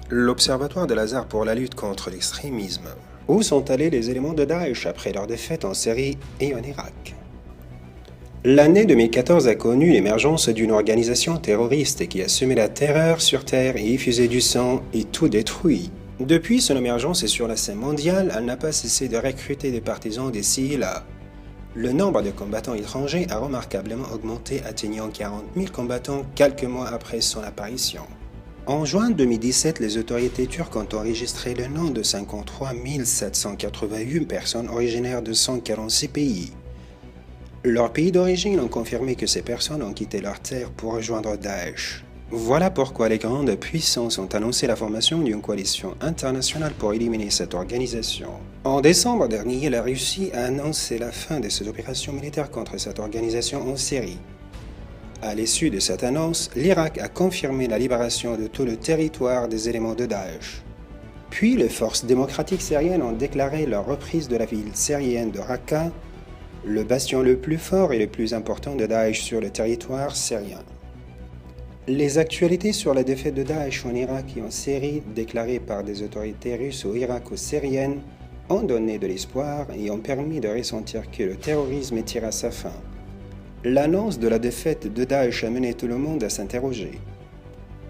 L'Observatoire de Lazare pour la lutte contre l'extrémisme. Où sont allés les éléments de Daesh après leur défaite en Syrie et en Irak? L'année 2014 a connu l'émergence d'une organisation terroriste qui a semé la terreur sur terre et effusé du sang et tout détruit. Depuis son émergence et sur la scène mondiale, elle n'a pas cessé de recruter des partisans d'ici et là. Le nombre de combattants étrangers a remarquablement augmenté, atteignant 40 000 combattants quelques mois après son apparition. En juin 2017, les autorités turques ont enregistré le nom de 53 781 personnes originaires de 146 pays. Leurs pays d'origine ont confirmé que ces personnes ont quitté leur terre pour rejoindre Daesh. Voilà pourquoi les grandes puissances ont annoncé la formation d'une coalition internationale pour éliminer cette organisation. En décembre dernier, la Russie a annoncé la fin de ses opérations militaires contre cette organisation en Syrie. À l'issue de cette annonce, l'Irak a confirmé la libération de tout le territoire des éléments de Daesh. Puis les forces démocratiques syriennes ont déclaré leur reprise de la ville syrienne de Raqqa, le bastion le plus fort et le plus important de Daesh sur le territoire syrien. Les actualités sur la défaite de Daesh en Irak et en Syrie, déclarées par des autorités russes ou irako-syriennes, ont donné de l'espoir et ont permis de ressentir que le terrorisme tire à sa fin. L'annonce de la défaite de Daesh a mené tout le monde à s'interroger.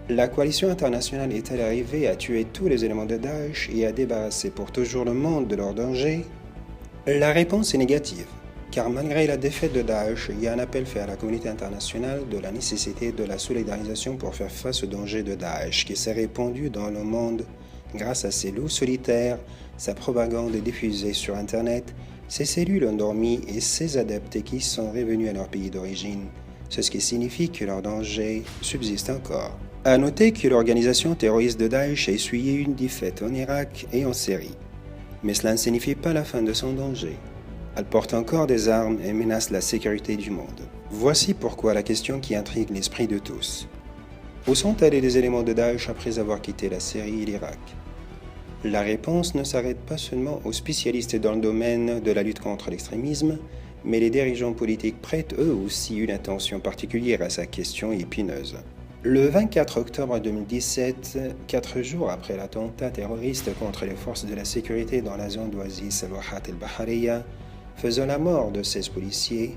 La coalition internationale est-elle arrivée à tuer tous les éléments de Daesh et à débarrasser pour toujours le monde de leurs dangers? La réponse est négative, car malgré la défaite de Daesh, il y a un appel fait à la communauté internationale de la nécessité de la solidarisation pour faire face au danger de Daesh qui s'est répandu dans le monde grâce à ses loups solitaires, sa propagande diffusée sur Internet, ses cellules endormies et ses adeptes qui sont revenus à leur pays d'origine, ce qui signifie que leur danger subsiste encore. À noter que l'organisation terroriste de Daesh a essuyé une défaite en Irak et en Syrie. Mais cela ne signifie pas la fin de son danger. Elle porte encore des armes et menace la sécurité du monde. Voici pourquoi la question qui intrigue l'esprit de tous. Où sont allés les éléments de Daesh après avoir quitté la Syrie et l'Irak? La réponse ne s'arrête pas seulement aux spécialistes dans le domaine de la lutte contre l'extrémisme, mais les dirigeants politiques prêtent eux aussi une attention particulière à sa question épineuse. Le 24 octobre 2017, 4 jours après l'attentat terroriste contre les forces de la sécurité dans la zone d'Oasis al-Wahat el-Bahariya, faisant la mort de 16 policiers,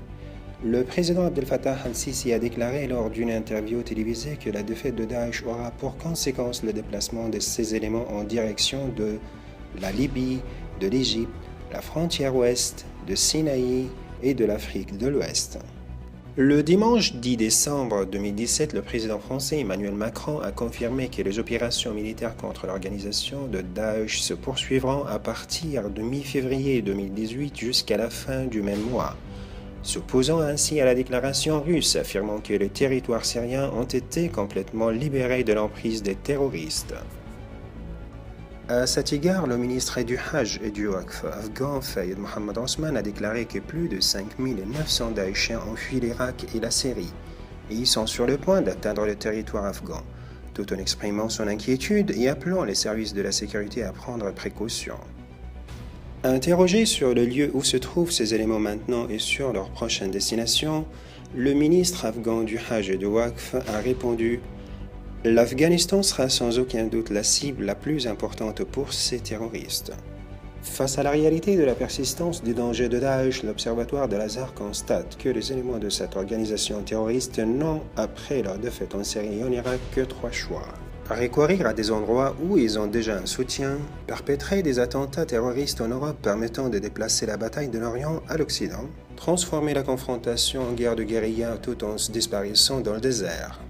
le président Abdel Fattah al-Sisi a déclaré lors d'une interview télévisée que la défaite de Daesh aura pour conséquence le déplacement de ces éléments en direction de la Libye, de l'Égypte, la frontière ouest, de Sinaï et de l'Afrique de l'Ouest. Le dimanche 10 décembre 2017, le président français Emmanuel Macron a confirmé que les opérations militaires contre l'organisation de Daesh se poursuivront à partir de mi-février 2018 jusqu'à la fin du même mois, s'opposant ainsi à la déclaration russe affirmant que les territoires syriens ont été complètement libérés de l'emprise des terroristes. À cet égard, le ministre du Hajj et du Waqf afghan Fayed Mohammed Osman a déclaré que plus de 5900 Daeshiens ont fui l'Irak et la Syrie, et ils sont sur le point d'atteindre le territoire afghan, tout en exprimant son inquiétude et appelant les services de la sécurité à prendre précaution. Interrogé sur le lieu où se trouvent ces éléments maintenant et sur leur prochaine destination, le ministre afghan du Hajj et du Waqf a répondu « L'Afghanistan sera sans aucun doute la cible la plus importante pour ces terroristes. » Face à la réalité de la persistance du danger de Daesh, l'Observatoire de Lazare constate que les éléments de cette organisation terroriste n'ont, après leur défaite en Syrie et en Irak, que 3 choix. Recourir à des endroits où ils ont déjà un soutien, perpétrer des attentats terroristes en Europe permettant de déplacer la bataille de l'Orient à l'Occident, transformer la confrontation en guerre de guérilla tout en se disparaissant dans le désert.